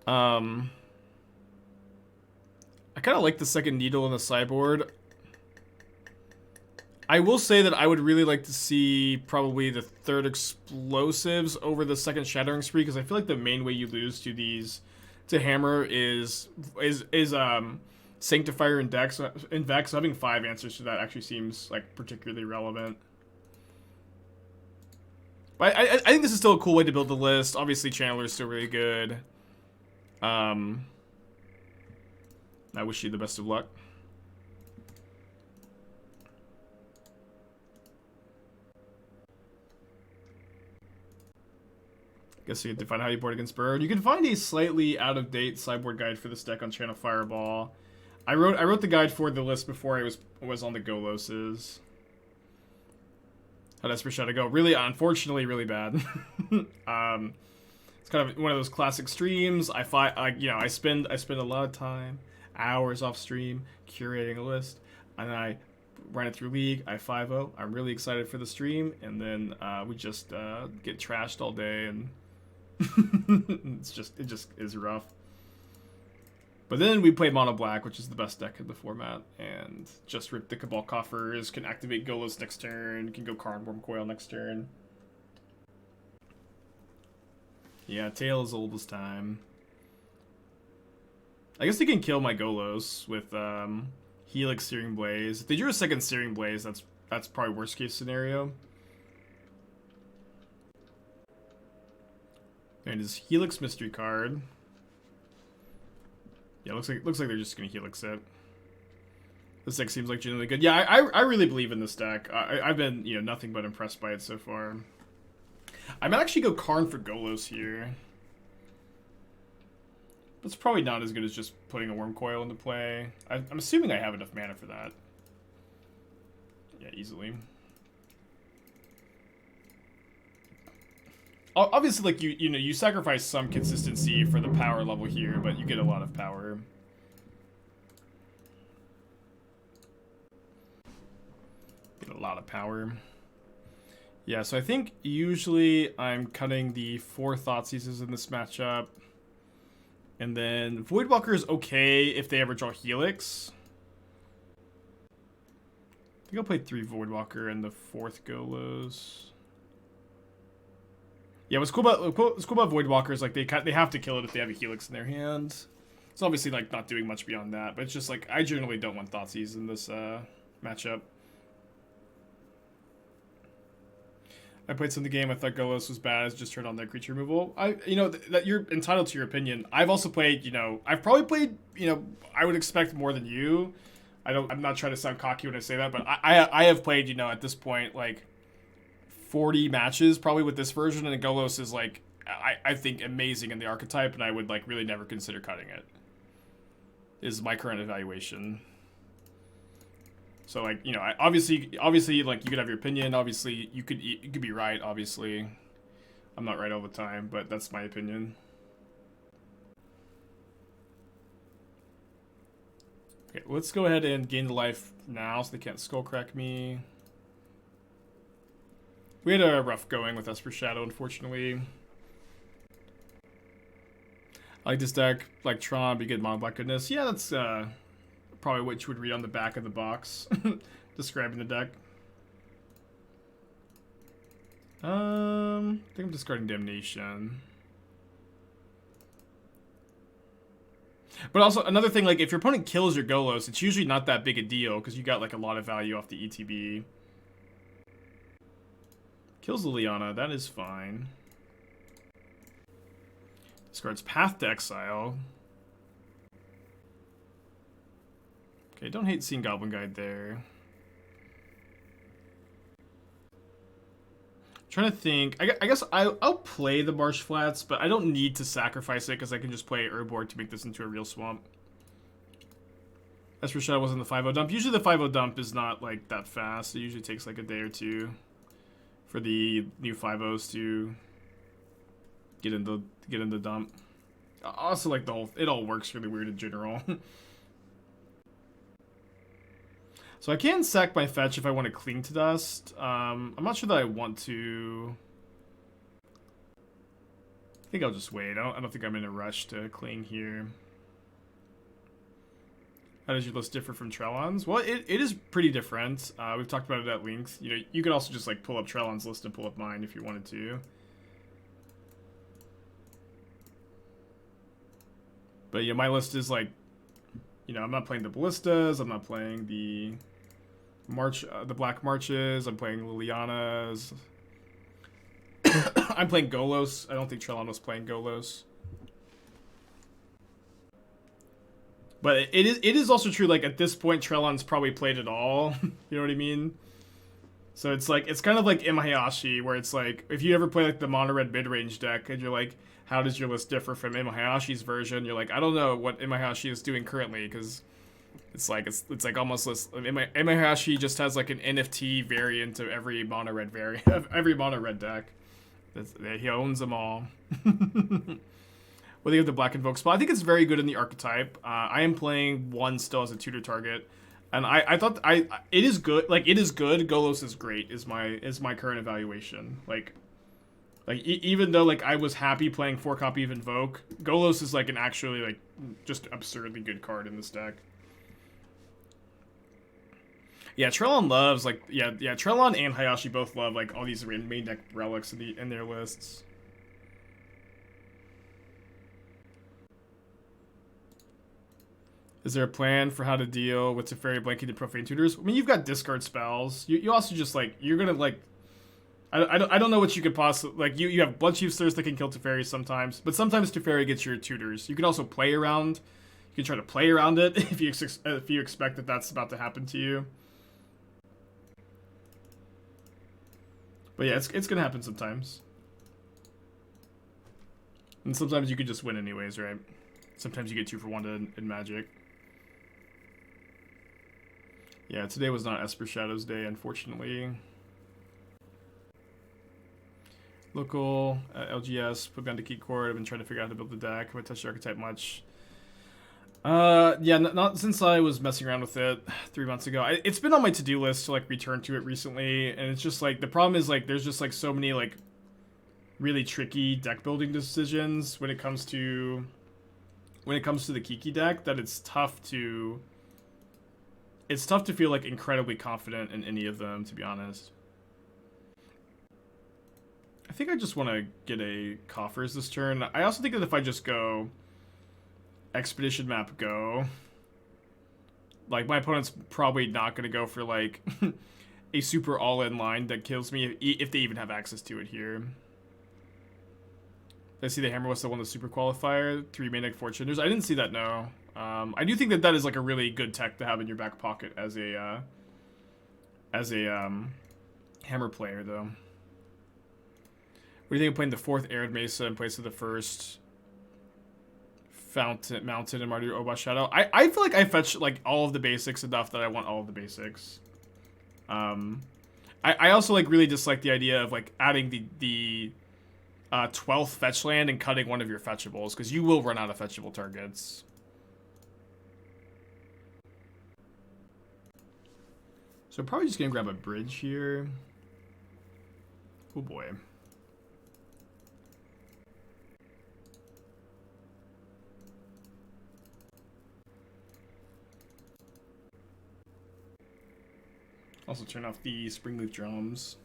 that. I kind of like the second needle in the sideboard. I will say that I would really like to see probably the third explosives over the second shattering spree, because I feel like the main way you lose to these to hammer is sanctifier and dex in Vex. So having 5 answers to that actually seems like particularly relevant. But I think this is still a cool way to build the list. Obviously, Channeler is still really good. I wish you the best of luck. Guess you get to find how you board against Bird. You can find a slightly out-of-date sideboard guide for this deck on Channel Fireball. I wrote the guide for the list before I was on the Goloses. How does Shadow go? Really, unfortunately, really bad. It's kind of one of those classic streams. I spend a lot of time, hours off stream, curating a list, and then I run it through League. I 5-0. I'm really excited for the stream, and then we just get trashed all day, and it just is rough. But then we play Mono Black, which is the best deck in the format, and just rip the Cabal Coffers, can activate Golos next turn, can go Karn Wurmcoil next turn. Yeah, Tail is old as time. I guess they can kill my Golos with Helix Searing Blaze. If they drew a second Searing Blaze, that's probably worst case scenario. And his Helix Mystery card. Yeah, looks like they're just gonna Helix it. This deck seems like genuinely good. Yeah, I really believe in this deck. I've been nothing but impressed by it so far. I might actually go Karn for Golos here. It's probably not as good as just putting a Wurmcoil into play. I'm assuming I have enough mana for that. Yeah, easily. Obviously, like you sacrifice some consistency for the power level here, but you get a lot of power. Get a lot of power. Yeah, so I think usually I'm cutting the 4 Thoughtseizes in this matchup. And then Voidwalker is okay if they ever draw Helix. I think I'll play 3 Voidwalker and the 4th Golos. Yeah, what's cool about Voidwalker is like they have to kill it if they have a Helix in their hand. It's obviously like not doing much beyond that, but it's just like I generally don't want Thoughtseize in this matchup. I played some of the game. I thought Golos was bad. It's just turned on that creature removal. That you're entitled to your opinion. I've also played. I've probably played. I would expect more than you. I'm not trying to sound cocky when I say that, but I have played. At this point, like 40 matches probably with this version, and Golos is like I think amazing in the archetype, and I would like really never consider cutting it. Is my current evaluation. So like obviously like you could have your opinion. Obviously you could be right. Obviously, I'm not right all the time, but that's my opinion. Okay, let's go ahead and gain the life now, so they can't skullcrack me. We had a rough going with Esper Shadow, unfortunately. I like this deck, like Tron, but you get Mono Black goodness. Yeah, that's probably what you would read on the back of the box describing the deck. I think I'm discarding Damnation. But also, another thing, like, if your opponent kills your Golos, it's usually not that big a deal, because you got, like, a lot of value off the ETB. Kills Liliana, that is fine. Discards Path to Exile. Okay, don't hate seeing Goblin Guide there. Trying to think. I guess I'll play the Marsh Flats, but I don't need to sacrifice it because I can just play Urborg to make this into a real swamp. Esper Shadow wasn't the 5-0 dump. Usually the 5-0 dump is not like that fast. It usually takes like a day or two for the new 5-0s to get in the dump. Also, like it all works really weird in general. So I can sack my fetch if I want to Cling to Dust. I'm not sure that I want to. think I'll just wait. I don't think I'm in a rush to cling here. How does your list differ from Trellon's? Well, it is pretty different. We've talked about it at length. You know, you could also just like pull up Trellon's list and pull up mine if you wanted to. But you know, my list is like, you know, I'm not playing the Ballistas. I'm not playing the Black Marches. I'm playing Lilianas. I'm playing Golos. I don't think Trellon was playing Golos. But it is also true, like, at this point, Trellon's probably played it all. You know what I mean? So it's like, it's kind of like Imahayashi, where it's like, if you ever play, like, the mono-red mid-range deck, and you're like, how does your list differ from Imahayashi's version? You're like, I don't know what Imahayashi is doing currently, because it's like almost list. Imahayashi just has, like, an NFT variant of every mono-red variant, of every mono-red deck. He owns them all. What do you have the Black Invoke spell? I think it's very good in the archetype. I am playing one still as a tutor target, and I thought it is good. Like, it is good. Golos is great. Is my current evaluation. Like even though like I was happy playing 4-copy of Invoke, Golos is like an actually like just absurdly good card in this deck. Yeah, Trellon loves like Trellon and Hayashi both love like all these main deck relics in their lists. Is there a plan for how to deal with Teferi blanketed Profane Tutors? I mean, you've got discard spells. You also just, like, you're gonna, like... I don't know what you could possibly... Like, you have Bloodchief Thirst that can kill Teferi sometimes, but sometimes Teferi gets your tutors. You can also play around. You can try to play around it if you expect that that's about to happen to you. But yeah, it's gonna happen sometimes. And sometimes you could just win anyways, right? Sometimes you get 2 for 1 in Magic. Yeah, today was not Esper Shadow's day, unfortunately. Local, LGS, put me on the key cord. I've been trying to figure out how to build the deck. Have I touched the archetype much? Yeah, not since I was messing around with it 3 months ago. It's been on my to-do list to, like, return to it recently, and it's just, like, the problem is, like, there's just, like, so many, like, really tricky deck building decisions when it comes to the Kiki deck that it's tough to feel like incredibly confident in any of them, to be honest. I think I just want to get a Coffers this turn. I also think that if I just go Expedition Map Go, like, my opponent's probably not going to go for, like, a super all-in line that kills me if they even have access to it here. I see the Hammer was the one, the super qualifier, 3 main deck Fortuners. I didn't see that, no. I do think that is like a really good tech to have in your back pocket as a Hammer player, though. What do you think of playing the 4th Arid Mesa in place of the 1st Fountain, Mountain, and Martyr Oba Shadow? I feel like I fetch like all of the basics enough that I want all of the basics. I also like really dislike the idea of like adding the 12th fetch land and cutting one of your fetchables, because you will run out of fetchable targets. So I'm probably just gonna grab a bridge here. Oh boy. Also turn off the Springleaf drums.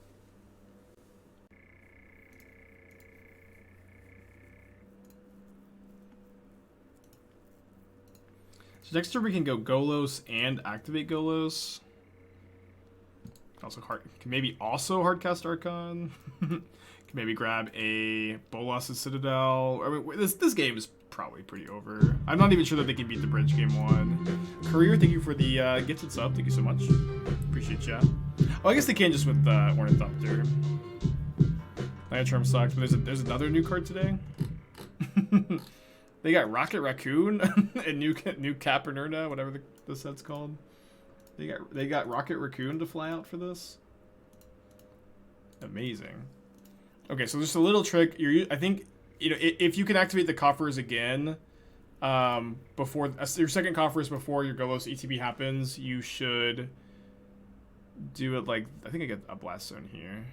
So next turn we can go Golos and activate Golos. Also can maybe also hardcast Archon. Can maybe grab a Bolas' Citadel. I mean, this game is probably pretty over. I'm not even sure that they can beat the bridge game 1. Career, thank you for the gifted sub. Thank you so much. Appreciate ya. Oh, I guess they can just with Ornithopter. Night Charm sucks, but there's another new card today. They got Rocket Raccoon and new Capernerna, whatever the set's called. They got Rocket Raccoon to fly out for this. Amazing. Okay, so just a little trick. I think, you know, if you can activate the Coffers again before your second Coffers before your Golos ETB happens, you should do it like, I think I get a Blast Zone here.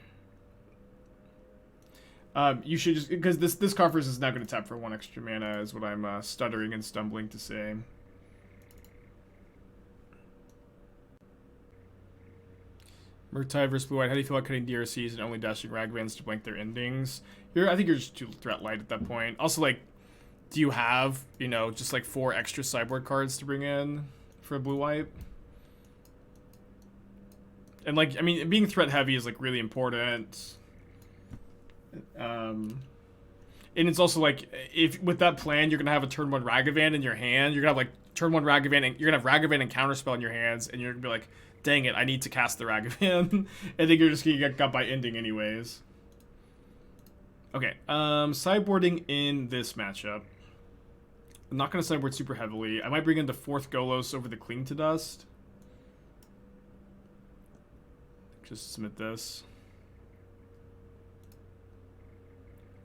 You should just, because this Coffers is now going to tap for 1 extra mana, is what I'm stuttering and stumbling to say. Murktide versus Blue White. How do you feel about cutting DRCs and only dashing Ragavans to blank their endings? I think you're just too threat light at that point. Also, like, do you have, you know, just like 4 extra sideboard cards to bring in for Blue White? And like, I mean, being threat heavy is like really important. And it's also like, if with that plan you're gonna have a turn 1 Ragavan in your hand, you're gonna have like turn 1 Ragavan, and you're gonna have Ragavan and Counterspell in your hands, and you're gonna be like, dang it, I need to cast the Ragavan. I think you're just gonna get got by ending anyways. Okay, sideboarding in this matchup. I'm not gonna sideboard super heavily. I might bring in the 4th Golos over the Cling to Dust. Just submit this.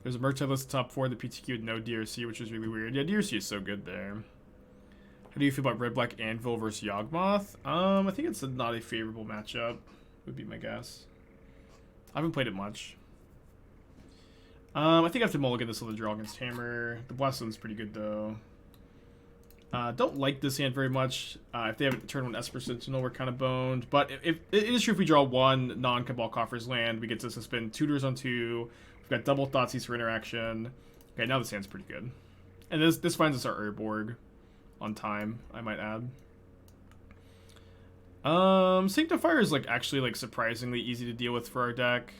There's a Murktide list top 4, the PTQ with no DRC, which is really weird. Yeah, DRC is so good there. How do you feel about Red-Black Anvil versus Yawgmoth? I think it's not a favorable matchup, would be my guess. I haven't played it much. I think I have to mulligan this with a draw against Hammer. The Blessing's pretty good, though. Don't like this hand very much. If they have turn 1 Esper Sentinel, we're kind of boned. But if it is true, if we draw 1 non-Cabal Coffers land, we get to suspend tutors on 2. We've got double Thoughtseize for interaction. Okay, now this hand's pretty good. And this finds us our Urborg on time, I might add. Sanctifier is like actually like surprisingly easy to deal with for our deck.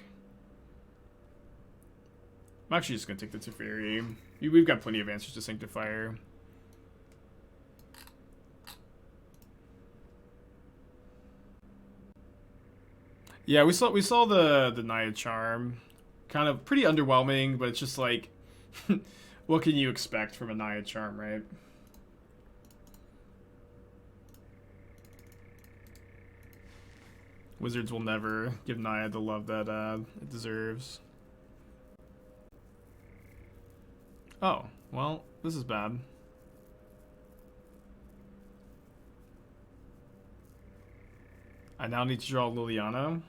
I'm actually just gonna take the Teferi. We've got plenty of answers to Sanctifier. Yeah, we saw the Naya Charm. Kind of pretty underwhelming, but it's just like, what can you expect from a Naya Charm, right? Wizards will never give Naya the love that it deserves. Oh, well, this is bad. I now need to draw Liliana.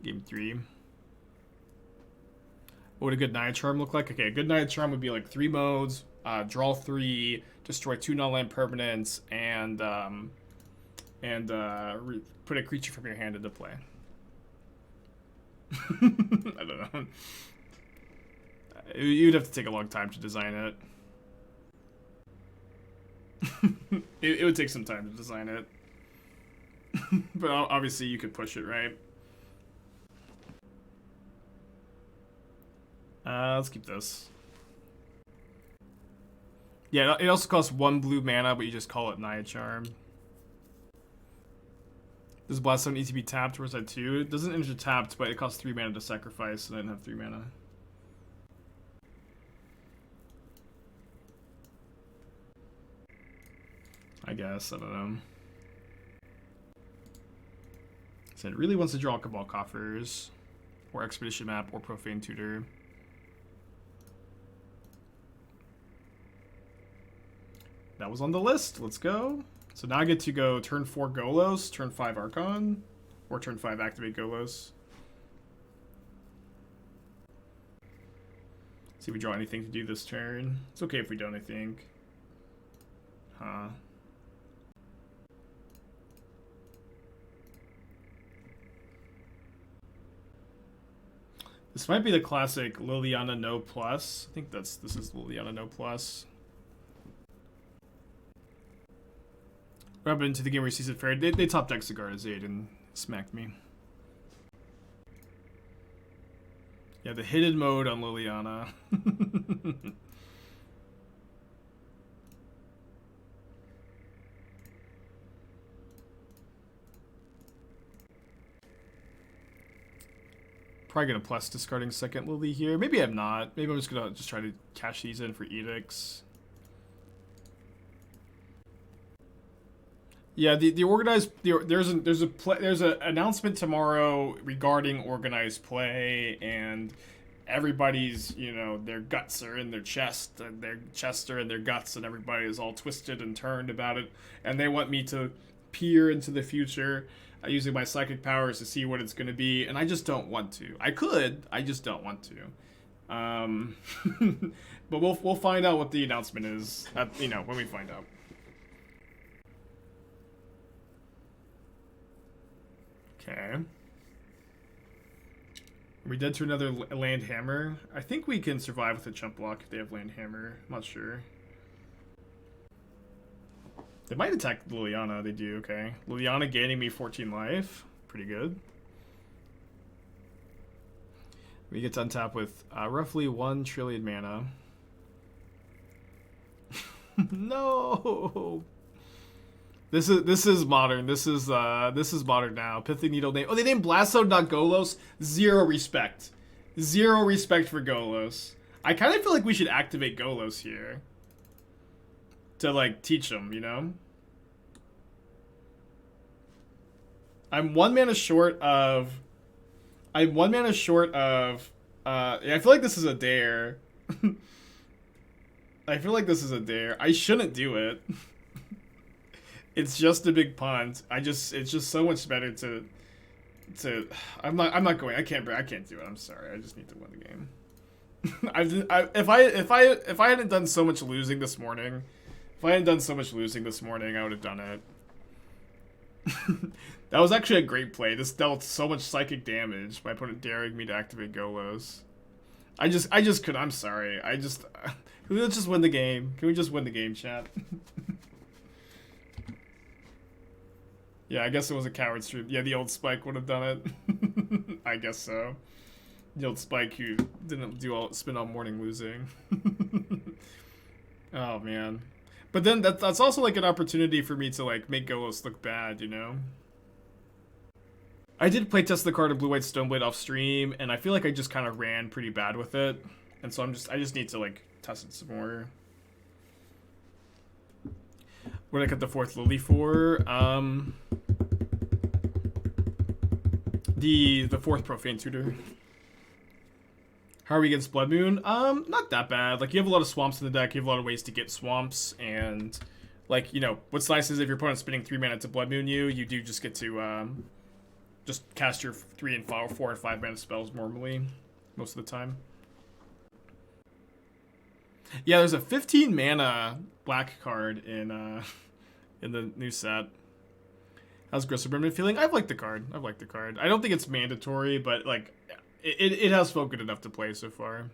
Game 3. What would a good Naya Charm look like? Okay, a good Naya Charm would be like 3 modes, draw 3, destroy 2 non-land permanents, and put a creature from your hand into play. I don't know. You'd have to take a long time to design it. It would take some time to design it. But obviously you could push it, right? Let's keep this. Yeah, it also costs 1 blue mana, but you just call it Naya Charm. Does Blaststone need to be tapped, or is that 2? It doesn't enter tapped, but it costs 3 mana to sacrifice, and I didn't have 3 mana. I guess, I don't know. So it really wants to draw Cabal Coffers, or Expedition Map, or Profane Tutor. That was on the list. Let's go. So now I get to go turn 4 Golos, turn 5 Archon, or turn 5 activate Golos. See if we draw anything to do this turn. It's okay if we don't, I think. Huh. This might be the classic Liliana no plus. I think this is Liliana no plus. What happened to the game where Season Fair? They top decked Cigarizade and smacked me. Yeah, the hidden mode on Liliana. Probably gonna plus discarding second Lily here. Maybe I'm not. Maybe I'm just gonna try to cash these in for edicts. Yeah, the organized there's an announcement tomorrow regarding organized play, and everybody's, you know, their guts are in their chest, and their chests are in their guts, and everybody is all twisted and turned about it, and they want me to peer into the future. using my psychic powers to see what it's going to be, and I just don't want to. I could, I just don't want to. But we'll find out what the announcement is at, you know, when we find out. Okay. Are we dead to another land hammer? I think we can survive with a chump block if they have land hammer. I'm not sure. They might attack Liliana. They do, okay. Liliana gaining me 14 life. Pretty good. We get to untap with roughly 1 trillion mana. No! This is modern. This is modern now. Pithing Needle name. Oh, they named Blasto, not Golos. Zero respect. Zero respect for Golos. I kind of feel like we should activate Golos here. To, like, teach them, you know? I'm 1 mana short of... I feel like this is a dare. I feel like this is a dare. I shouldn't do it. It's just a big punt. It's just so much better to I'm not going. I can't do it. I'm sorry. I just need to win the game. If I hadn't done so much losing this morning, I would have done it. That was actually a great play. This dealt so much psychic damage. My opponent daring me to activate Golos. I just couldn't. I'm sorry. Let's just win the game. Can we just win the game, chat? Yeah, I guess it was a coward stream. Yeah, the old Spike would have done it. I guess so. The old Spike who didn't spend all morning losing. Oh man. But then that's also like an opportunity for me to like make Golos look bad, you know? I did playtest the card of Blue-White Stoneblade off stream, and I feel like I just kind of ran pretty bad with it. And so I just need to like test it some more. What did I cut the 4th Lily for? The 4th Profane Tutor. How are we against Blood Moon? Not that bad. Like, you have a lot of swamps in the deck. You have a lot of ways to get swamps. And, like, you know, what's nice is if your opponent's spending 3 mana to Blood Moon you do just get to, just cast your 3 and 4 and 5 mana spells normally. Most of the time. Yeah, there's a 15 mana black card in the new set. How's Griselbrand been feeling? I've liked the card. I don't think it's mandatory, but like it has felt good enough to play so far.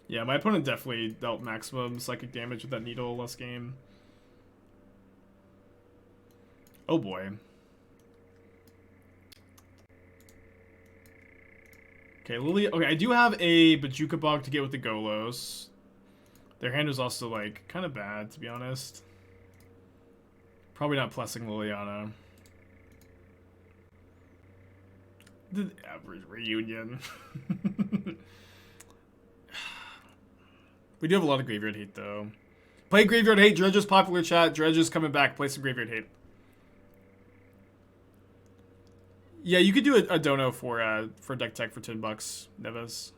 Yeah, my opponent definitely dealt maximum psychic damage with that needle last game. Oh boy. Okay, Lily. Okay, I do have a Bojuka Bog to get with the Golos. Their hand was also, like, kind of bad, to be honest. Probably not plussing Liliana. The average reunion. We do have a lot of Graveyard Hate, though. Play Graveyard Hate. Dredge is popular, chat. Dredge is coming back. Play some Graveyard Hate. Yeah, you could do a dono for deck tech for $10, Neves.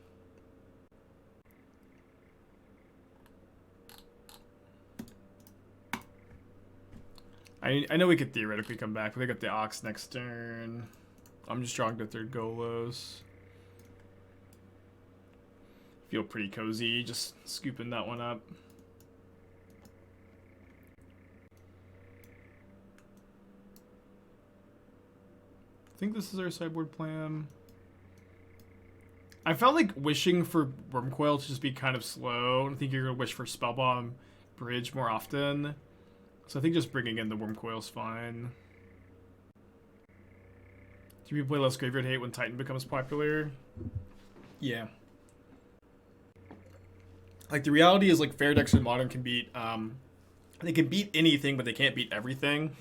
I know we could theoretically come back, but they got the Ox next turn. I'm just drawing the 3rd Golos. Feel pretty cozy, just scooping that one up. I think this is our sideboard plan. I felt like wishing for Wurmcoil to just be kind of slow. I think you're going to wish for Spellbomb Bridge more often. So I think just bringing in the Wurmcoil is fine. Do you play less Graveyard Hate when Titan becomes popular? Yeah. Like, the reality is, like, fair decks in Modern can beat, they can beat anything, but they can't beat everything.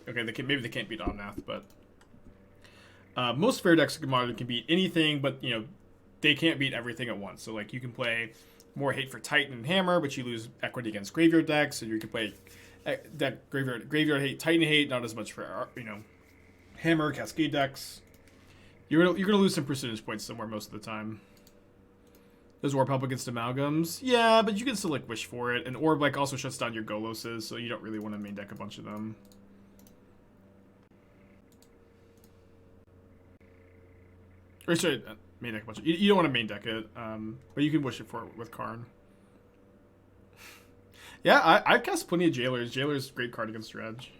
Okay, maybe they can't beat Omnath, but... most fair decks in Modern can beat anything, but, you know, they can't beat everything at once. So, like, you can play more hate for Titan and Hammer, but you lose equity against Graveyard decks, so you can play that Graveyard Hate, Titan Hate, not as much for, you know, Hammer, Cascade decks. You're gonna lose some percentage points somewhere most of the time. There's Orb help against Amalgams. Yeah, but you can still, like, wish for it. And Orb, like, also shuts down your Goloses, so you don't really want to main deck a bunch of them. Or sorry, main deck a bunch of, you don't want to main deck it, but you can wish it for it with Karn. Yeah, I've cast plenty of Jailers. Jailer's a great card against Dredge.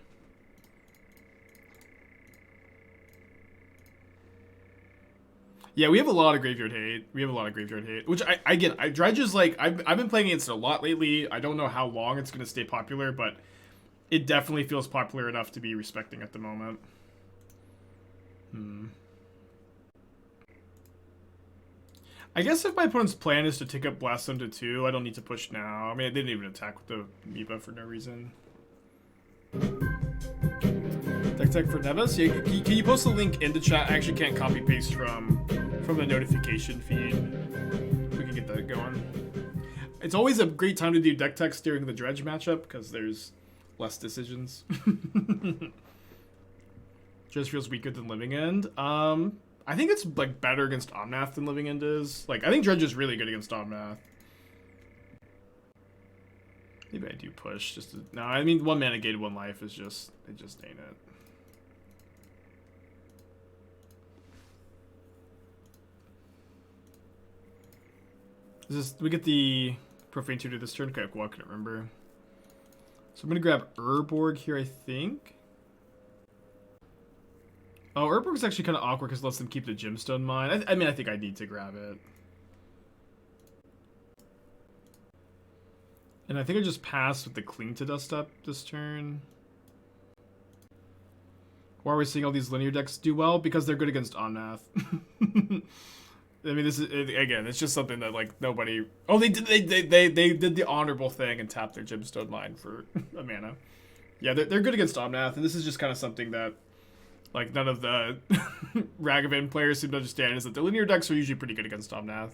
Yeah, we have a lot of graveyard hate. Which I get. Dredge is like, I've been playing against it a lot lately. I don't know how long it's going to stay popular, but it definitely feels popular enough to be respecting at the moment. I guess if my opponent's plan is to take up Blast Zone to 2, I don't need to push now. I mean, I didn't even attack with the Amoeba for no reason. Tech for Nevis? Yeah, can you post the link in the chat? I actually can't copy paste from the notification feed. We can get that going. It's always a great time to do deck text during the Dredge matchup because there's less decisions. Just feels weaker than Living End. I think it's like better against Omnath than Living End is. Like, I think Dredge is really good against Omnath. Maybe I do push just to, no, I mean 1 mana gated 1 life is just, it just ain't it. Is this, we get the Profane Tutor this turn? Okay, cool, I couldn't remember. So I'm gonna grab Urborg here, I think. Oh, Urborg is actually kind of awkward because it lets them keep the Gemstone Mine. I mean, I think I need to grab it. And I think I just passed with the Cling to Dust up this turn. Why are we seeing all these linear decks do well? Because they're good against Omnath. I mean, this is, again, it's just something that, like, nobody... Oh, they did the honorable thing and tapped their Gemstone Mine for a mana. Yeah, they're good against Omnath, and this is just kind of something that, like, none of the Ragavan players seem to understand, is that the linear decks are usually pretty good against Omnath.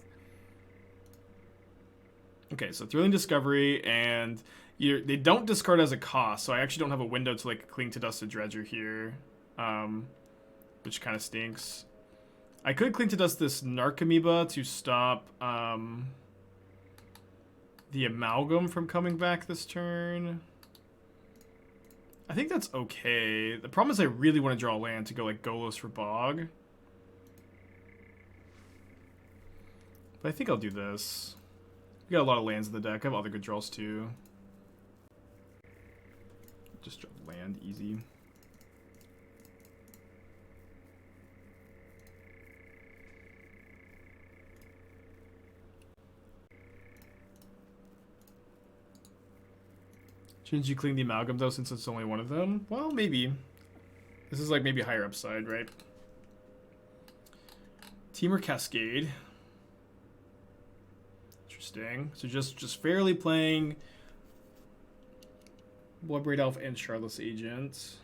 Okay, so Thrilling Discovery, and they don't discard as a cost, so I actually don't have a window to, like, Cling to Dust a Dredger here, which kind of stinks. I could Cling to Dust this Narcomoeba to stop the Amalgam from coming back this turn. I think that's okay. The problem is I really want to draw land to go like Golos for Bog. But I think I'll do this. We got a lot of lands in the deck. I have other good draws too. Just draw land easy. Shouldn't you clean the Amalgam though, since it's only one of them? Well, maybe. This is like maybe higher upside, right? Temur Cascade. Interesting. So just fairly playing Bloodbraid Elf and Shardless Agent.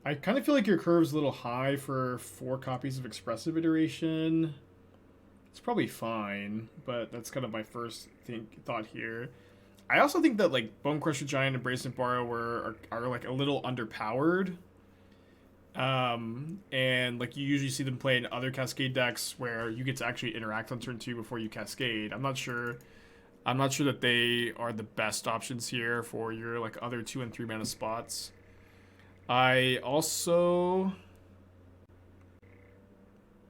I kind of feel like your curve's a little high for 4 copies of Expressive Iteration. It's probably fine, but that's kind of my first thought here. I also think that like Bonecrusher Giant and Brazen Borrower are like a little underpowered. And like you usually see them play in other Cascade decks where you get to actually interact on turn 2 before you Cascade. I'm not sure that they are the best options here for your like other 2 and 3 mana spots. I also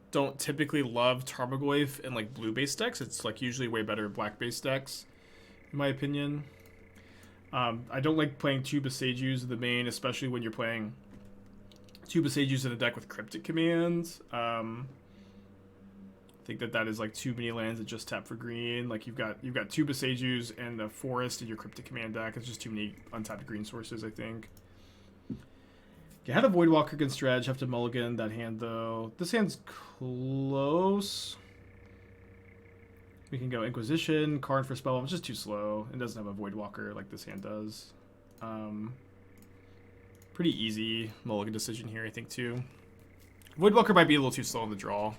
don't typically love Tarmogoyf in like blue-based decks. It's like usually way better in black-based decks, in my opinion. I don't like playing 2 Besagus in the main, especially when you're playing 2 Besagus in a deck with Cryptic commands. I think that is like too many lands that just tap for green. Like you've got 2 Besagus and a Forest in your Cryptic command deck. It's just too many untapped green sources, I think. You had a Voidwalker against Dredge, have to mulligan that hand though. This hand's close. We can go Inquisition, Karn for Spellbomb. It's just too slow. It doesn't have a Voidwalker like this hand does. Pretty easy mulligan decision here, I think, too. Voidwalker might be a little too slow on the draw.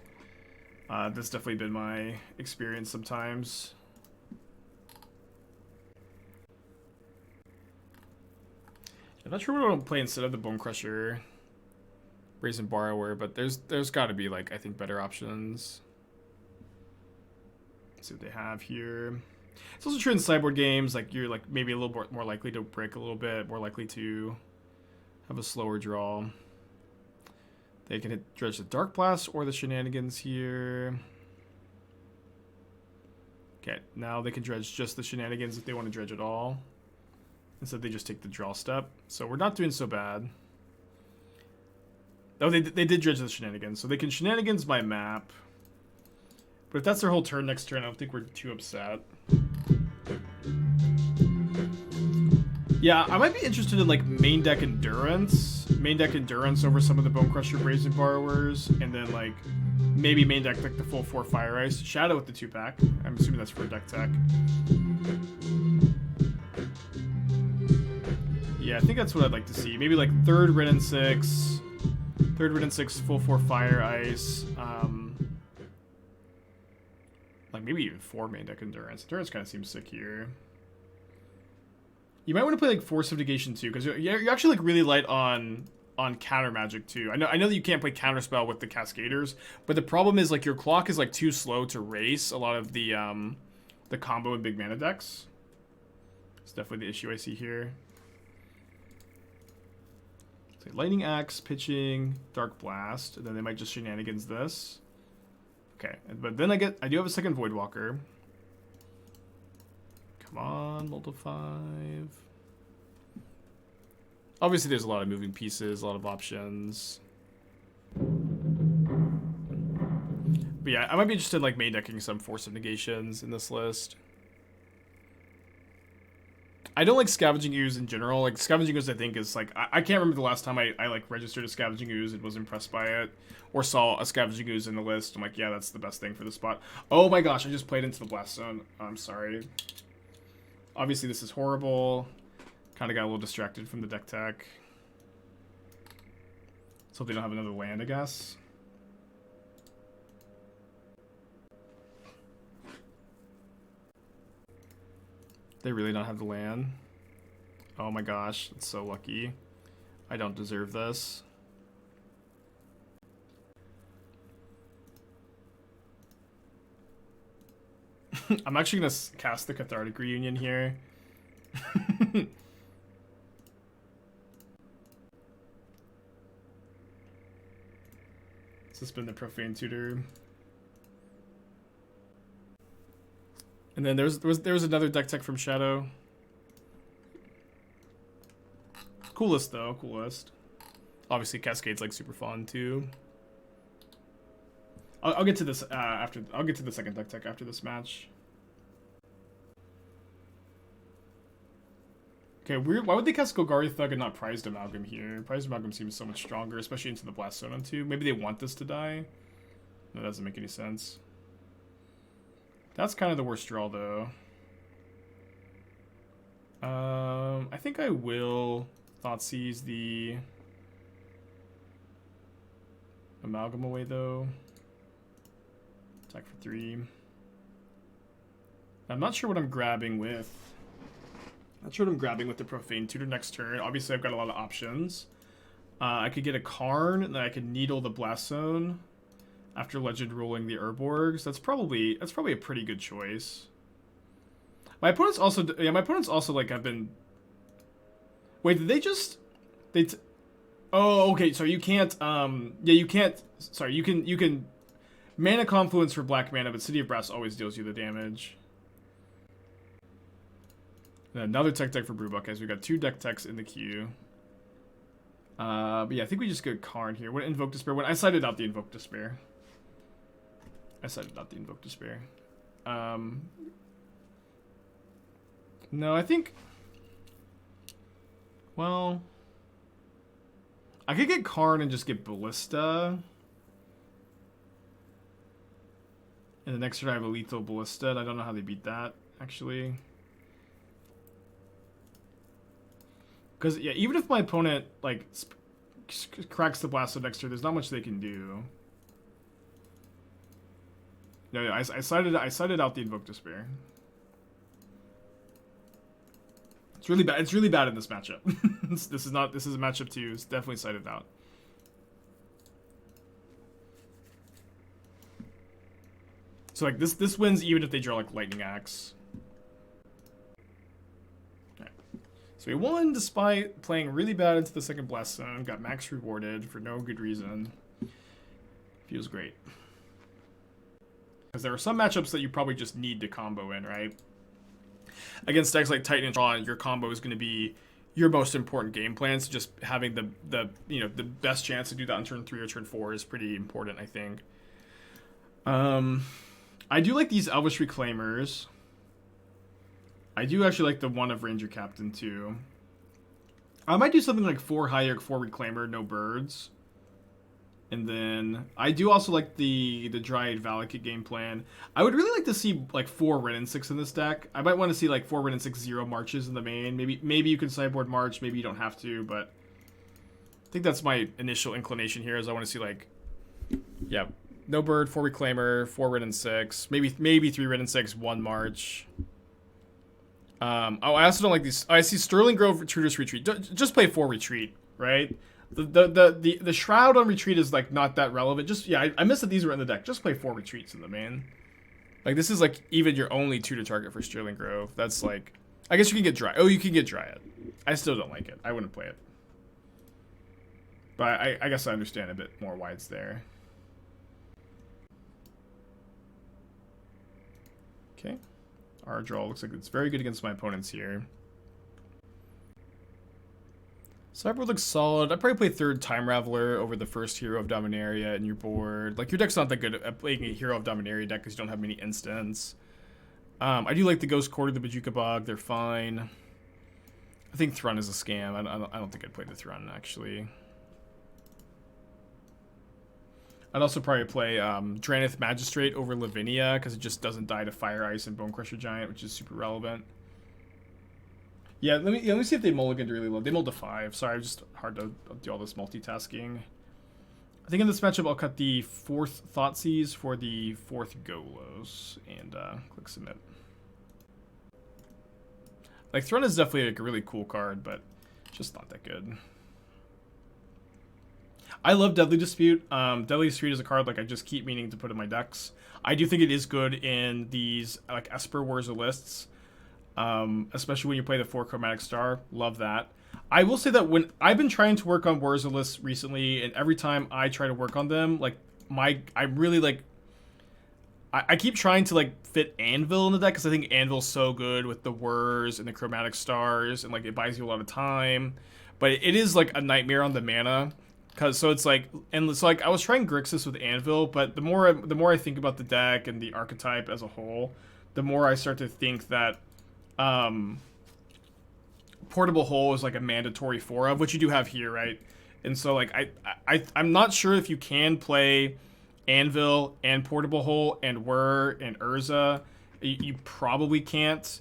That's definitely been my experience sometimes. I'm not sure what I want to play instead of the Bonecrusher, Brazen Borrower, but there's got to be like I think better options. Let's see what they have here. It's also true in sideboard games. Like you're like maybe a little more likely to break a little bit, more likely to have a slower draw. They can hit dredge the Dark Blast or the Shenanigans here. Okay, now they can dredge just the Shenanigans if they want to dredge at all. Instead, they just take the draw step. So we're not doing so bad. Oh, they did dredge the Shenanigans. So they can Shenanigans my map. But if that's their whole turn next turn, I don't think we're too upset. Yeah, I might be interested in like main deck Endurance. Main deck Endurance over some of the Bonecrusher Brazen Borrowers. And then like maybe main deck like the full 4 Fire Ice. Shadow with the 2-pack. I'm assuming that's for deck tech. Yeah, I think that's what I'd like to see. Maybe like third Red and 6. Third Red and 6 full 4 Fire Ice. Like maybe even 4 main deck Endurance. Endurance kind of seems sick here. You might want to play like Force of Negation too, because you're actually like really light on counter magic too. I know that you can't play counterspell with the Cascaders, but the problem is like your clock is like too slow to race a lot of the combo and big mana decks. It's definitely the issue I see here. So Lightning Axe, pitching, Dark Blast, and then they might just Shenanigans this. Okay, but then I do have a second Voidwalker. Come on, multi-5. Obviously, there's a lot of moving pieces, a lot of options. But yeah, I might be interested in like main decking some Force of Negations in this list. I don't like Scavenging Ooze in general. Like Scavenging Ooze, I think is like I can't remember the last time I like registered a Scavenging Ooze and was impressed by it, or saw a Scavenging Ooze in the list. I'm like, yeah, that's the best thing for the spot. Oh my gosh, I just played into the Blast Zone. I'm sorry. Obviously, this is horrible. Kind of got a little distracted from the deck tech. So they don't have another land, I guess. They really don't have the land. Oh my gosh, it's so lucky. I don't deserve this. I'm actually going to cast the Cathartic Reunion here. Suspend the Profane Tutor. And then there was another deck tech from Shadow. Coolest though, coolest. Obviously Cascade's like super fun too. I'll get to this after. I'll get to the second deck tech after this match. Okay, weird. Why would they cast Golgari Thug and not Prized Amalgam here? Prized Amalgam seems so much stronger, especially into the Blast Zone on 2. Maybe they want this to die. No, that doesn't make any sense. That's kind of the worst draw, though. I think I will Thoughtseize the Amalgam away, though. Attack for 3. I'm not sure what I'm grabbing with. Not sure what I'm grabbing with the Profane Tutor next turn. Obviously, I've got a lot of options. I could get a Karn, and then I could Needle the Blast Zone after Legend rolling the Urborgs. That's probably a pretty good choice. My opponents also like have been. Wait, did they just? Oh, okay. So you can't. Yeah, you can't. Sorry, you can. Mana Confluence for black mana, but City of Brass always deals you the damage. And another tech deck for Brewbuck, as we got 2 deck techs in the queue. But yeah, I think we just get Karn here. What Invoke Despair? When I cited out the Invoke Despair. No, I think. Well, I could get Karn and just get Ballista. And the next turn I have a lethal Ballista. And I don't know how they beat that, actually. Because, yeah, even if my opponent, like, cracks the Blast Zone next turn, there's not much they can do. No, I cited out the Invoke Despair. It's really bad. It's really bad in this matchup. This is a matchup 2. It's definitely cited out. So like this wins even if they draw like Lightning Axe. So we won despite playing really bad into the second Blast Zone, got max rewarded for no good reason. Feels great. Because there are some matchups that you probably just need to combo in, right? Against decks like Titan and Tron, your combo is going to be your most important game plan. So just having the best chance to do that on turn 3 or turn 4 is pretty important, I think. I do like these Elvish Reclaimers. I do actually like the one of Ranger Captain too. I might do something like 4 Hayek, 4 Reclaimer, no birds. And then I do also like the Dryad Valakut game plan. I would really like to see like 4 Red and 6 in this deck. I might want to see like 4 Red and 6 0 Marches in the main. Maybe you can sideboard March, maybe you don't have to, but I think that's my initial inclination here is I want to see like, yeah, no bird, 4 Reclaimer, 4 Red and 6, maybe 3 Red and 6, 1 March. I also don't like these. I see Sterling Grove, Tutor's Retreat. Just play 4 Retreat, right? The Shroud on Retreat is like not that relevant. Just I missed that these were in the deck. Just play 4 Retreats in the main. Like this is like even your only tutor target for Sterling Grove. That's like, I guess you can get Dryad. Oh, you can get Dryad. I still don't like it. I wouldn't play it. But I guess I understand a bit more why it's there. Okay. Our draw looks like it's very good against my opponents here. Sideboard looks solid. I'd probably play 3rd Time Raveler over the first Hero of Dominaria in your board. Like, your deck's not that good at playing a Hero of Dominaria deck because you don't have many instants. I do like the Ghost Quarter, the Bojuka Bog. They're fine. I think Thrun is a scam. I don't think I'd play the Thrun, actually. I'd also probably play Dranith Magistrate over Lavinia because it just doesn't die to Fire Ice and Bone Crusher Giant, which is super relevant. Yeah, let me see if they mulliganed really low. They mulled to 5. Sorry, it's just hard to do all this multitasking. I think in this matchup I'll cut the 4th Thoughtseize for the 4th Golos and click submit. Like Thrun is definitely like a really cool card, but just not that good. I love Deadly Dispute. Deadly Dispute is a card like I just keep meaning to put in my decks. I do think it is good in these like Esper Wars or lists, especially when you play the 4 Chromatic Star. Love that. I will say that when I've been trying to work on Wars or lists recently, and every time I try to work on them, like I'm really like I keep trying to like fit Anvil in the deck because I think Anvil's so good with the Whirs and the Chromatic Stars, and like it buys you a lot of time, but it is like a nightmare on the mana. So it's like, and it's like I was trying Grixis with Anvil, but the more I think about the deck and the archetype as a whole, the more I start to think that Portable Hole is like a mandatory 4 of, which you do have here, right? And so like I'm not sure if you can play Anvil and Portable Hole and Whir and Urza. You probably can't.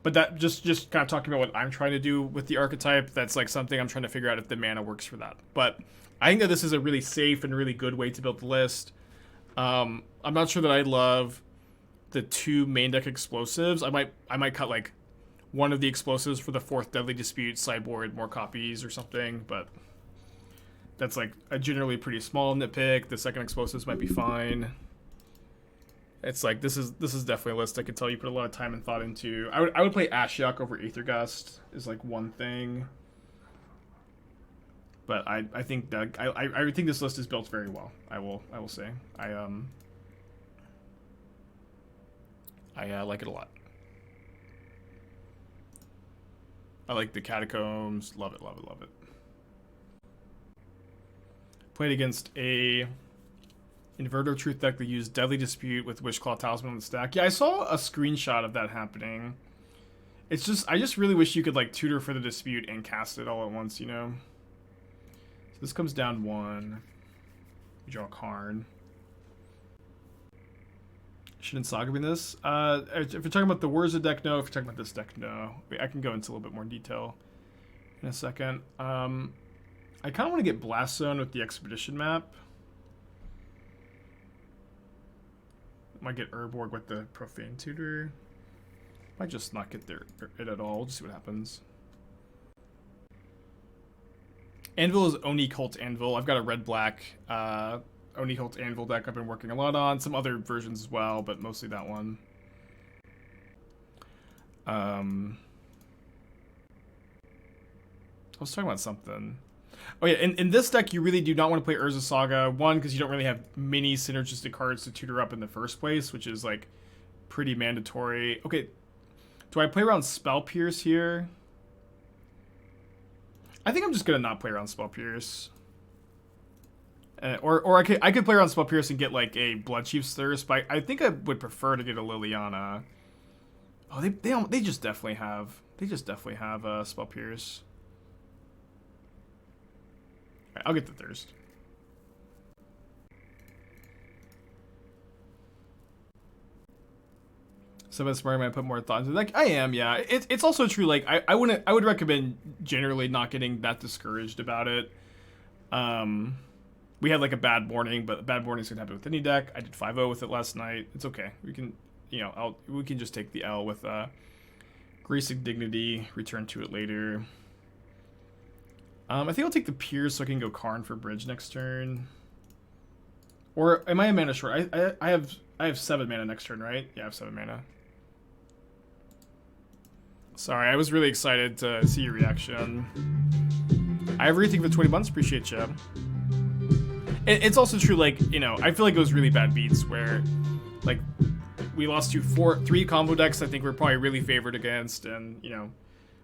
But that just kind of talking about what I'm trying to do with the archetype, that's like something I'm trying to figure out if the mana works for that. But I think that this is a really safe and really good way to build the list. I'm not sure that I love the 2 main deck explosives. I might cut like one of the explosives for the 4th Deadly Dispute, sideboard more copies or something, but that's like a generally pretty small nitpick. The 2nd explosives might be fine. It's like this is definitely a list I could tell you put a lot of time and thought into. I would play Ashiok over Aethergust is like one thing, but I think that I think this list is built very well. I will say I like it a lot. I like the Catacombs. Love it, love it, love it. Played against a Inverter Truth deck that used Deadly Dispute with Wishclaw Talisman on the stack. Yeah, I saw a screenshot of that happening. It's just, I just really wish you could like tutor for the Dispute and cast it all at once, you know? So this comes down 1. We draw Karn. Shouldn't Saga be this? If you're talking about the Wurza deck, no. If you're talking about this deck, no. Wait, I can go into a little bit more detail in a second. I kind of want to get Blast Zone with the Expedition map. Might get Urborg with the Profane Tutor. Might just not get it at all. We'll just see what happens. Anvil is Oni Cult Anvil. I've got a red-black Oni Cult Anvil deck I've been working a lot on. Some other versions as well, but mostly that one. I was talking about something. Oh yeah, in this deck, you really do not want to play Urza Saga. One, because you don't really have many synergistic cards to tutor up in the first place, which is like pretty mandatory. Okay, do I play around Spell Pierce here? I think I'm just gonna not play around Spell Pierce. Or I could play around Spell Pierce and get like a Bloodchief's Thirst, but I think I would prefer to get a Liliana. Oh, they just definitely have Spell Pierce. Right, I'll get the Thirst. Someone smart might put more thought into it. Like I am, yeah. It's also true. Like I would recommend generally not getting that discouraged about it. We had like a bad morning, but bad mornings can happen with any deck. I did 5-0 with it last night. It's okay. We can, we can just take the L with Gracing Dignity. Return to it later. I think I'll take the Pierce so I can go Karn for bridge next turn. Or am I a mana short? I have 7 mana next turn, right? Yeah, I have 7 mana. Sorry, I was really excited to see your reaction. I have everything for 20 months. Appreciate you. It's also true, like, I feel like it was really bad beats where, like, we lost to 3 combo decks I think we're probably really favored against, and,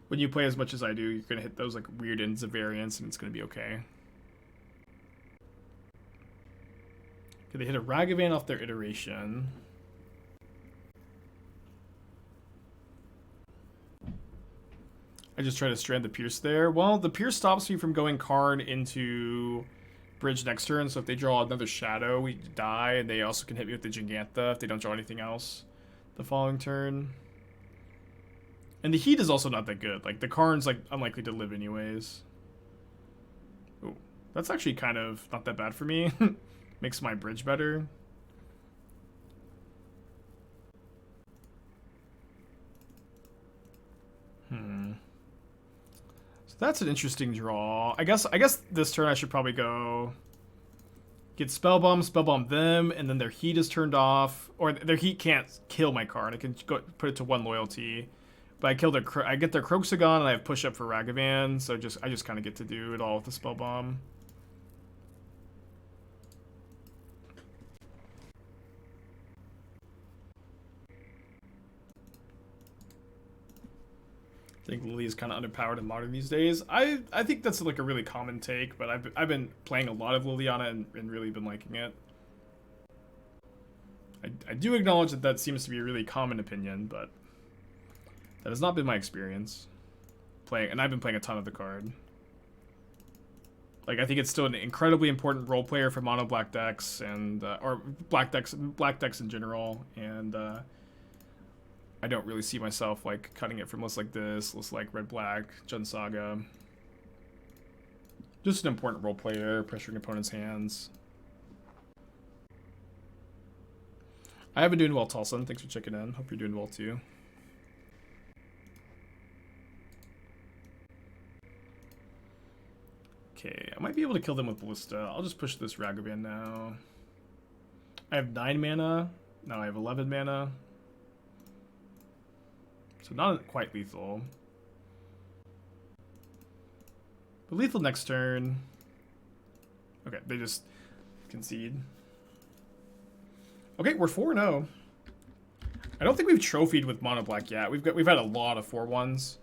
when you play as much as I do, you're going to hit those, like, weird ends of variance, and it's going to be okay. Okay, they hit a Ragavan off their iteration. I just try to strand the Pierce there. Well, the Pierce stops me from going Karn into bridge next turn, so if they draw another Shadow, we die, and they also can hit me with the Gigantha if they don't draw anything else the following turn. And the Heat is also not that good. Like, the Karn's, like, unlikely to live anyways. Ooh, that's actually kind of not that bad for me. Makes my bridge better. So that's an interesting draw. I guess this turn I should probably go get Spellbomb them, and then their Heat is turned off. Or their Heat can't kill my Karn. I can go put it to 1 loyalty. But I get their Croxagon, and I have push up for Ragavan, so I just kind of get to do it all with the Spellbomb. I think Lily is kind of underpowered in Modern these days. I think that's like a really common take, but I've been playing a lot of Liliana and really been liking it. I do acknowledge that seems to be a really common opinion, but that has not been my experience. And I've been playing a ton of the card. Like, I think it's still an incredibly important role player for mono black decks and or black decks in general, and I don't really see myself like cutting it from lists like this, lists like Red Black, Jund Saga. Just an important role player, pressuring opponents' hands. I have been doing well, Tulson. Thanks for checking in. Hope you're doing well too. Okay, I might be able to kill them with Ballista. I'll just push this Ragavan now. I have 9 mana. Now I have 11 mana. So not quite lethal. But lethal next turn. Okay, they just concede. Okay, we're 4-0. I don't think we've trophied with mono black yet. We've had a lot of 4-1s.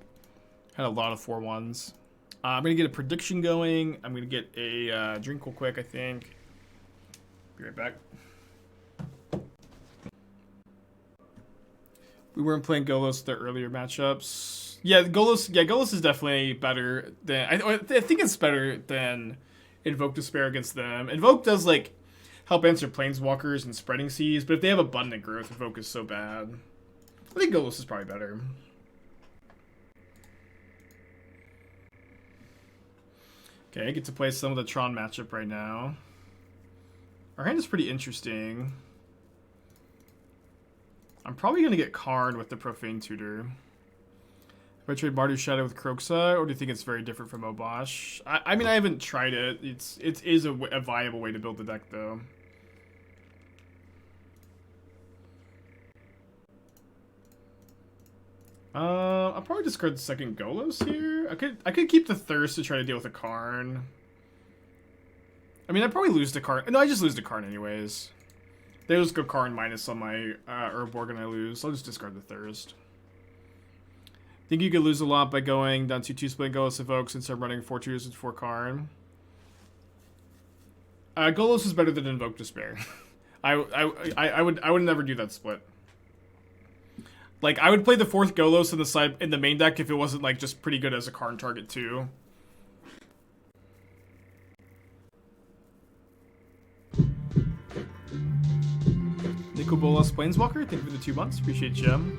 I'm gonna get a prediction going. I'm gonna get a drink real quick, I think. Be right back. We weren't playing Golos the earlier matchups. Yeah, Golos is definitely better than I think it's better than Invoke Despair against them. Invoke does like help answer Planeswalkers and Spreading Seas, but if they have abundant growth, Invoke is so bad. I think Golos is probably better. Okay, I get to play some of the Tron matchup right now. Our hand is pretty interesting. I'm probably going to get Karn with the Profane Tutor. If I trade Mardu's Shadow with Kroxa, or do you think it's very different from Obosh? I mean, I haven't tried it. It is a viable way to build the deck, though. I'll probably discard the second Golos here. I could keep the Thirst to try to deal with a Karn. I mean, I'd probably lose to Karn. No, I just lose to Karn anyways. They just go Karn minus on my Urborg and I lose. I'll just discard the Thirst. Think you could lose a lot by going down to 2-split Golos Evokes and start running 4 tutors and 4 Karn. Golos is better than Invoke Despair. I would never do that split. Like, I would play the 4th Golos in the main deck if it wasn't like just pretty good as a Karn target too. Nico Bolas Planeswalker, thank you for the 2 months. Appreciate you.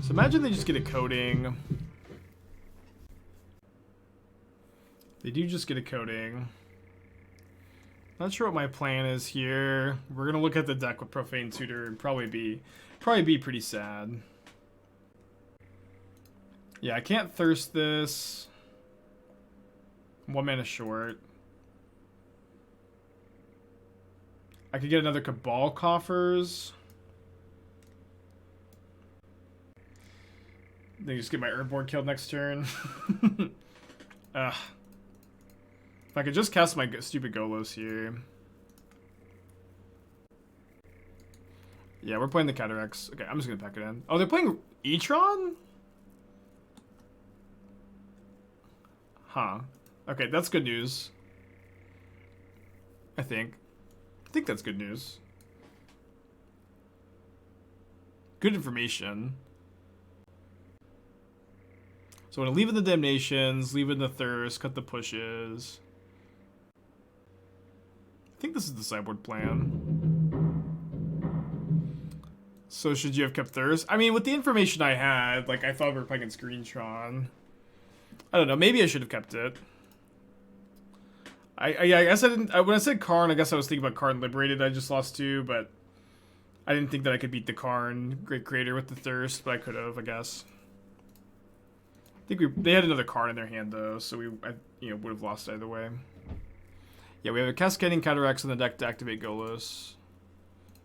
So imagine they just get a coating. They do just get a coating. Not sure what my plan is here. We're gonna look at the deck with Profane Tutor and probably be pretty sad. Yeah, I can't thirst this. 1 mana short. I could get another Cabal Coffers. Then just get my Urborg killed next turn. Ugh. If I could just cast my stupid Golos here. Yeah, we're playing the Cataracts. Okay, I'm just gonna pack it in. Oh, they're playing Etron? Huh. Okay, that's good news. I think that's good news. Good information. So I'm gonna leave in the Damnations, leave in the Thirst, cut the pushes. I think this is the sideboard plan. So should you have kept Thirst? I mean, with the information I had, like I thought we were playing against Greentron. I don't know, maybe I should have kept it. I guess I didn't. When I said Karn, I guess I was thinking about Karn Liberated. I just lost 2, but I didn't think that I could beat the Karn Great Creator with the Thirst, but I could have, I guess. I think they had another Karn in their hand though, so we would have lost either way. Yeah, we have a Cascading Cataracts in the deck to activate Golos,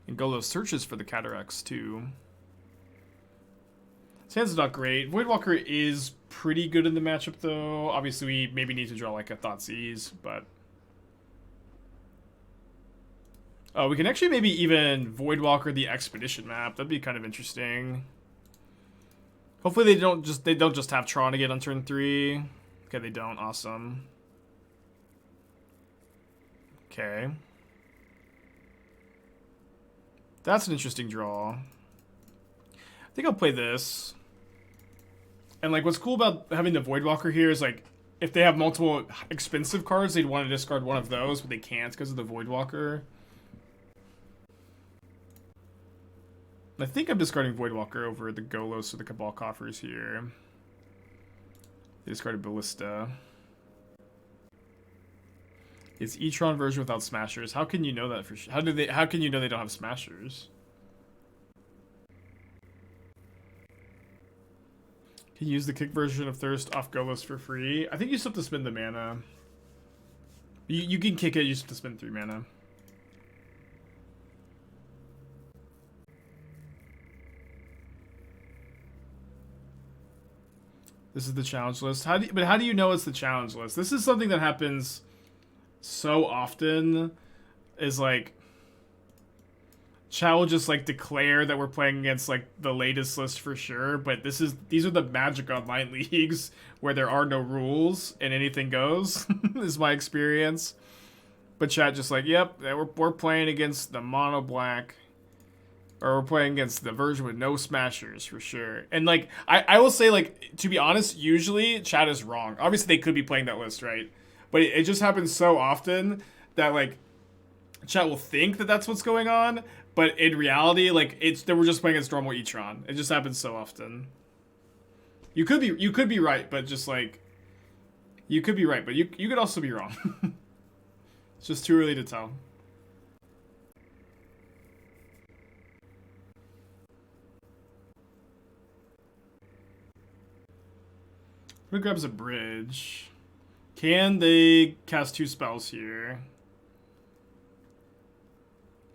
and Golos searches for the Cataracts too. His hand's not great. Voidwalker is pretty good in the matchup though. Obviously, we maybe need to draw like a Thoughtseize, but. Oh, we can actually maybe even Voidwalker the Expedition map. That'd be kind of interesting. Hopefully they don't just have Tron again on turn 3. Okay, they don't. Awesome. Okay. That's an interesting draw. I think I'll play this. And like what's cool about having the Voidwalker here is like if they have multiple expensive cards, they'd want to discard one of those, but they can't because of the Voidwalker. I think I'm discarding Voidwalker over the Golos or the Cabal Coffers here. They discarded Ballista. It's Etron version without Smashers. How can you know that for sure? How can you know they don't have Smashers? Can you use the kick version of Thirst off Golos for free? I think you just have to spend the mana. You can kick it, you just have to spend 3 mana. This is the challenge list. How do you know it's the challenge list? This is something that happens so often. Is like chat will just like declare that we're playing against like the latest list for sure, but these are the Magic Online leagues where there are no rules and anything goes. Is my experience. But chat just like, yep, we're playing against the mono black. Or we're playing against the version with no Smashers, for sure. And, like, I will say, like, to be honest, usually chat is wrong. Obviously, they could be playing that list, right? But it just happens so often that, like, chat will think that that's what's going on. But in reality, like, they were just playing against normal Etron. It just happens so often. You could be right, but just, like... You could be right, but you could also be wrong. It's just too early to tell. Who grabs a bridge? Can they cast 2 spells here?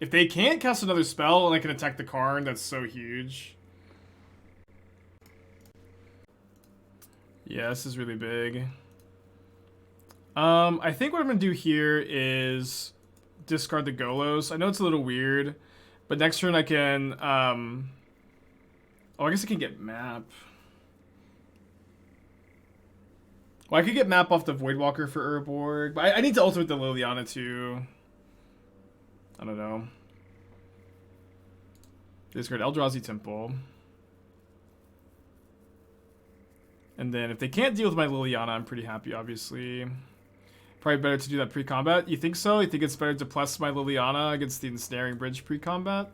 If they can't cast another spell and I can attack the Karn, that's so huge. Yeah, this is really big. I think what I'm gonna do here is discard the Golos. I know it's a little weird, but next turn I can, oh, I guess I can get map. Well, I could get map off the Voidwalker for Urborg, but I need to ultimate the Liliana too. I don't know. Discard Eldrazi Temple. And then if they can't deal with my Liliana, I'm pretty happy, obviously. Probably better to do that pre-combat. You think so? You think it's better to plus my Liliana against the Ensnaring Bridge pre-combat?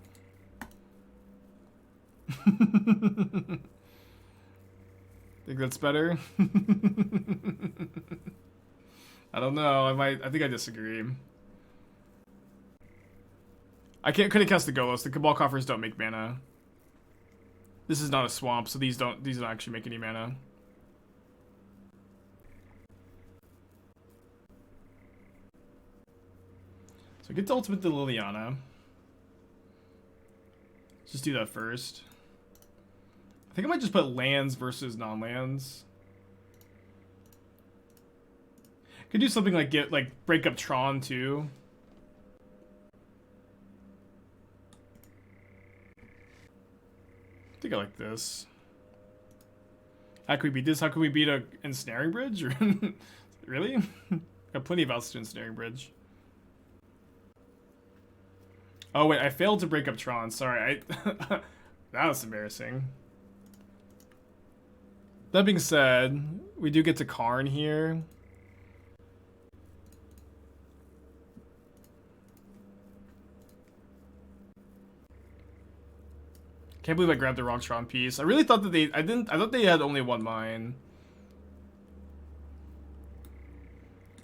Think that's better? I don't know. I think I disagree. I couldn't cast the Golos. The Cabal Coffers don't make mana. This is not a swamp, so these don't actually make any mana. So get to ultimate the Liliana. Let's just do that first. I think I might just put lands versus non-lands. Could do something like break up Tron too. I think I like this. How can we beat this? How can we beat a Ensnaring Bridge? Really? Got plenty of outs to Ensnaring Bridge. Oh wait, I failed to break up Tron. Sorry, that was embarrassing. That being said, we do get to Karn here. Can't believe I grabbed the wrong Tron piece. I really thought that I thought they had only one mine.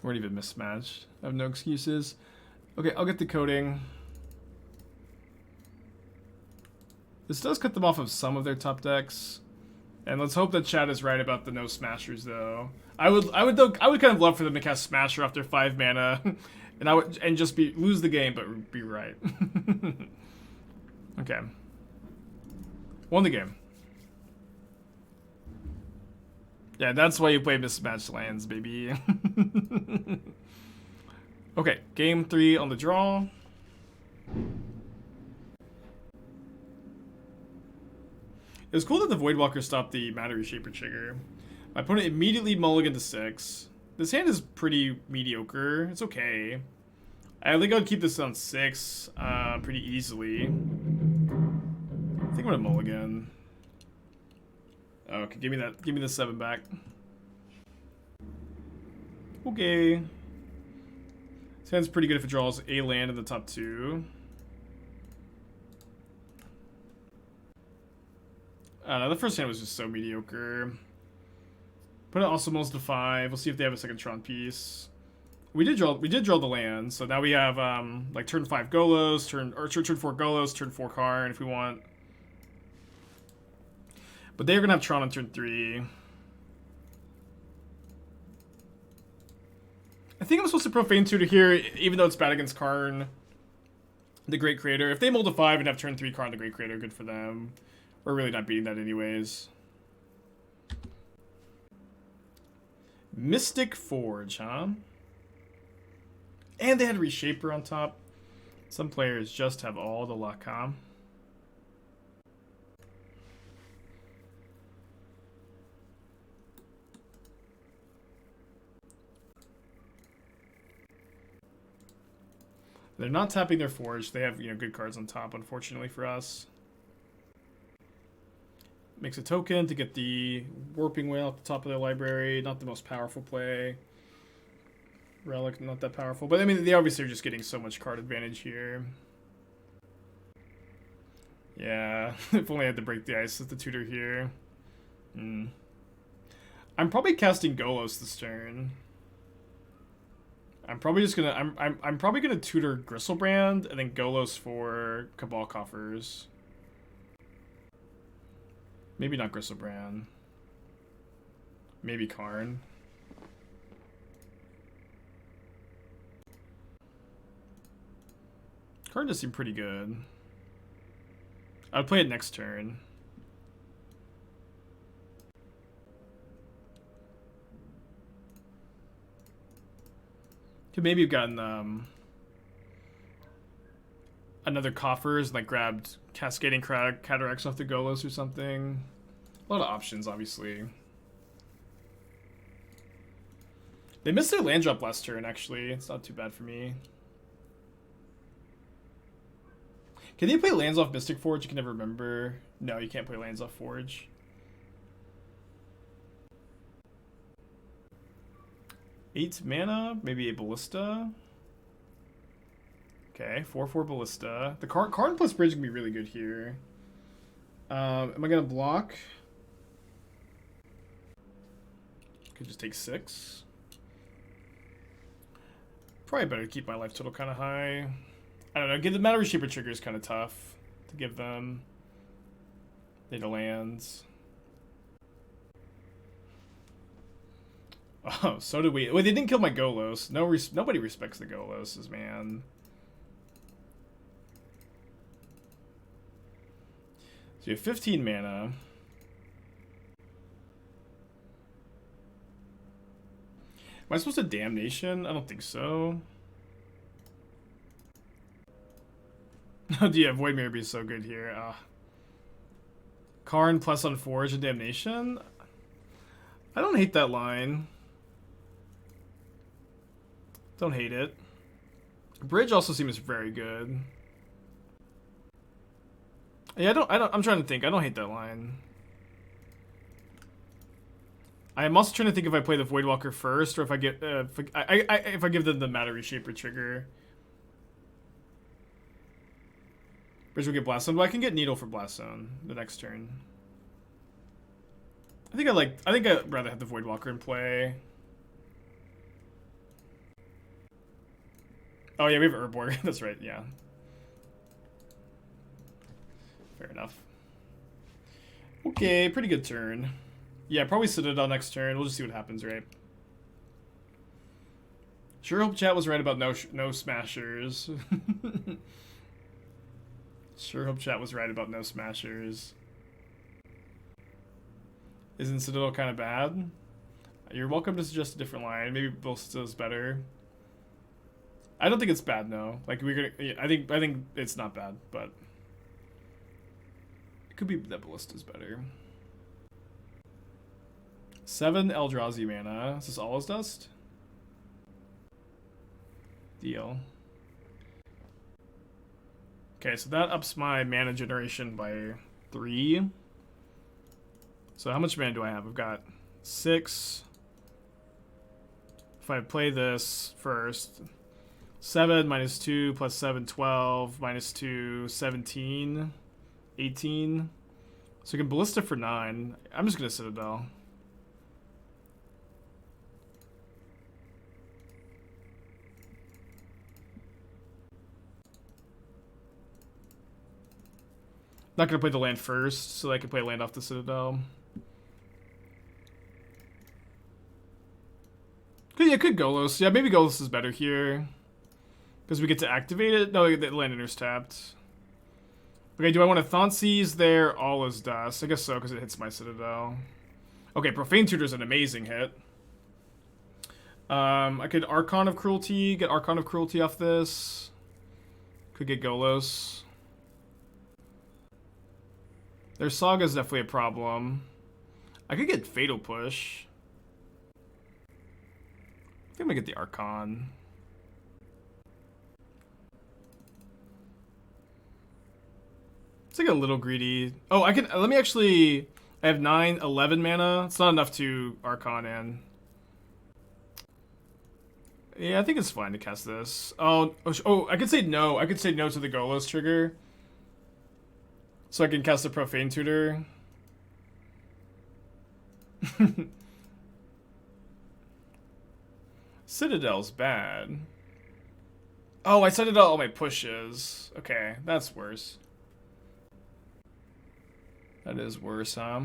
Weren't even mismatched. I have no excuses. Okay, I'll get the coating. This does cut them off of some of their top decks. And let's hope that Chad is right about the no smashers though. I would kind of love for them to cast Smasher after 5 mana and just lose the game but be right. Okay. Won the game. Yeah, that's why you play mismatched lands, baby. Okay, game 3 on the draw. It was cool that the Voidwalker stopped the Matter Reshaper trigger. My opponent immediately mulliganed to 6. This hand is pretty mediocre. It's okay. I think I'd keep this on 6 pretty easily. I think I'm gonna mulligan. Oh, okay, give me the 7 back. Okay. This hand's pretty good if it draws a land in the top 2. The first hand was just so mediocre. Put it also mulls to 5. We'll see if they have a second Tron piece. We did draw the land, so now we have like turn 5 Golos, turn 4 Golos, turn 4 Karn if we want. But they're gonna have Tron on turn 3. I think I'm supposed to Profane Tutor here, even though it's bad against Karn, the Great Creator. If they mull to 5 and have turn 3 Karn, the Great Creator, good for them. We're really not beating that anyways. Mystic Forge, huh? And they had Reshaper on top. Some players just have all the luck, huh? They're not tapping their Forge. They have, good cards on top, unfortunately for us. Makes a token to get the Warping Whale at the top of their library. Not the most powerful play. Relic, not that powerful. But, I mean, they obviously are just getting so much card advantage here. Yeah, if only I had to break the ice with the tutor here. I'm probably casting Golos this turn. I'm probably just gonna... I'm probably gonna tutor Griselbrand and then Golos for Cabal Coffers. Maybe not Griselbrand. Maybe Karn. Karn does seem pretty good. I would play it next turn. Could maybe have gotten another Coffers and like grabbed Cascading Cataracts off the Golos or something. A lot of options, obviously. They missed their land drop last turn, actually. It's not too bad for me. Can they play lands off Mystic Forge? You can never remember. No, you can't play lands off Forge. Eight mana, maybe a Ballista. Okay, 4/4 Ballista. The Karn plus Bridge can be really good here. Am I gonna block? Could just take 6. Probably better to keep my life total kind of high. I don't know. Give the Mana Reshaper trigger is kind of tough to give them. They need lands. Oh, so did we. Wait, they didn't kill my Golos. Nobody respects the Goloses, man. So you have 15 mana. Am I supposed to Damnation? I don't think so. Oh, yeah, Void Mirror be so good here. Karn plus on Forge and Damnation? I don't hate that line. Don't hate it. Bridge also seems very good. Yeah, I'm trying to think. I don't hate that line. I'm also trying to think if I play the Voidwalker first, or if I get if I give them the Matter Reshaper trigger. Bridge will get Blast Zone, but I can get Needle for Blast Zone the next turn. I think I'd rather have the Voidwalker in play. Oh yeah, we have Urborg. That's right. Yeah. Fair enough. Okay, pretty good turn. Yeah, probably Citadel next turn. We'll just see what happens, right? Sure hope chat was right about no smashers. Sure hope chat was right about no smashers. Isn't Citadel kind of bad? You're welcome to suggest a different line. Maybe Ballista is better. I don't think it's bad, no. Like I think it's not bad, but it could be that Ballista's better. 7 Eldrazi mana. Is this all his dust? Deal. Okay, so that ups my mana generation by 3. So how much mana do I have? I've got 6. If I play this first, 7 minus 2 plus 7, 12, minus 2, 17, 18. So I can Ballista for 9. I'm just going to Citadel. Not going to play the land first, so I can play land off the Citadel. Could Golos. Yeah, maybe Golos is better here. Because we get to activate it. No, the land enters tapped. Okay, do I want to Thoughtseize there? All is dust. I guess so, because it hits my Citadel. Okay, Profane Tutor is an amazing hit. I could Archon of Cruelty. Get Archon of Cruelty off this. Could get Golos. Their Saga is definitely a problem. I could get Fatal Push. I think I'm gonna get the Archon. It's like a little greedy. Oh, I can. Let me actually. I have 9, 11 mana. It's not enough to Archon in. Yeah, I think it's fine to cast this. Oh, I could say no. I could say no to the Golos trigger. So I can cast a Profane Tutor. Citadel's bad. Oh, I set it all my pushes. Okay, that's worse. That is worse, huh?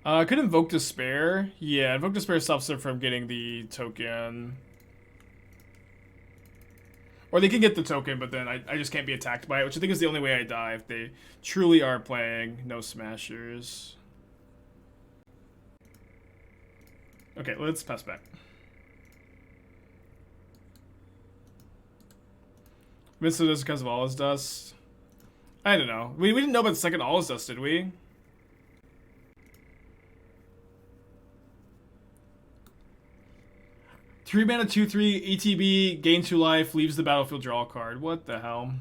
I could Invoke Despair. Yeah, Invoke Despair stops them from getting the token. Or they can get the token, but then I just can't be attacked by it, which I think is the only way I die if they truly are playing no smashers. Okay, let's pass back. Missed this because of Allah's Dust. I don't know. We didn't know about the second Allah's Dust, did we? Three mana, 2/3 ETB, gain 2 life, leaves the battlefield, draw a card. What the hell?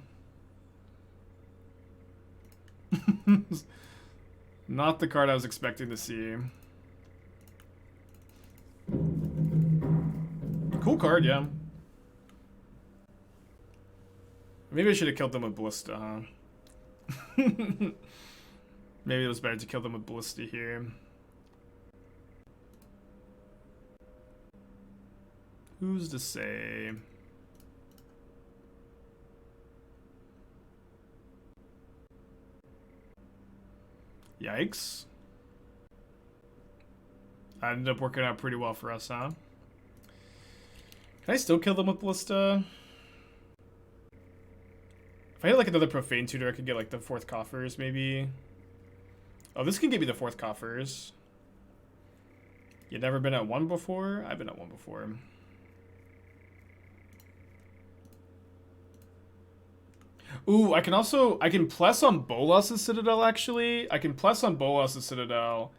Not the card I was expecting to see. Cool card, yeah. Maybe I should have killed them with Ballista, huh? Maybe it was better to kill them with Ballista here. Who's to say? Yikes. That ended up working out pretty well for us, huh? Can I still kill them with Ballista? If I had like another Profane Tutor, I could get like the 4th Coffers, maybe. Oh, this can give me the 4th Coffers. You've never been at 1 before? I've been at 1 before. Ooh, I can plus on Bolas' Citadel, actually. I can plus on Bolas' Citadel,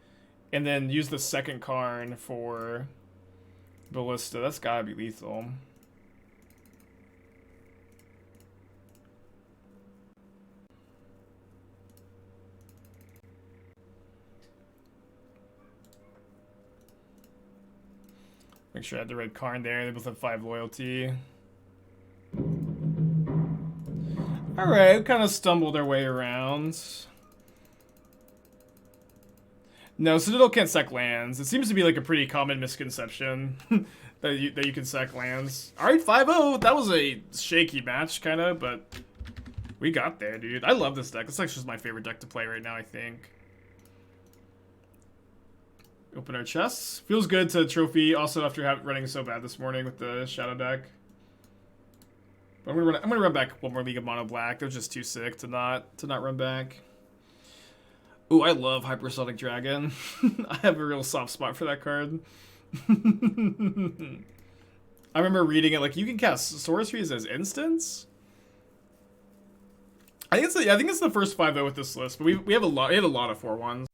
and then use the 2nd Karn for Ballista. That's gotta be lethal. Make sure I had the red Karn there. They both have 5 loyalty. Alright, we kind of stumbled our way around. No, Citadel can't sack lands. It seems to be like a pretty common misconception that you can sack lands. Alright, 5-0. That was a shaky match, kind of, but we got there, dude. I love this deck. It's actually just my favorite deck to play right now, I think. Open our chests. Feels good to trophy, also after running so bad this morning with the Shadow deck. But I'm gonna run back one more League of Mono Black. They're just too sick to not run back. Ooh, I love Hypersonic Dragon. I have a real soft spot for that card. I remember reading it like you can cast sorceries as instants. I think it's the first 5 though with this list, but we have a lot of 4/1s.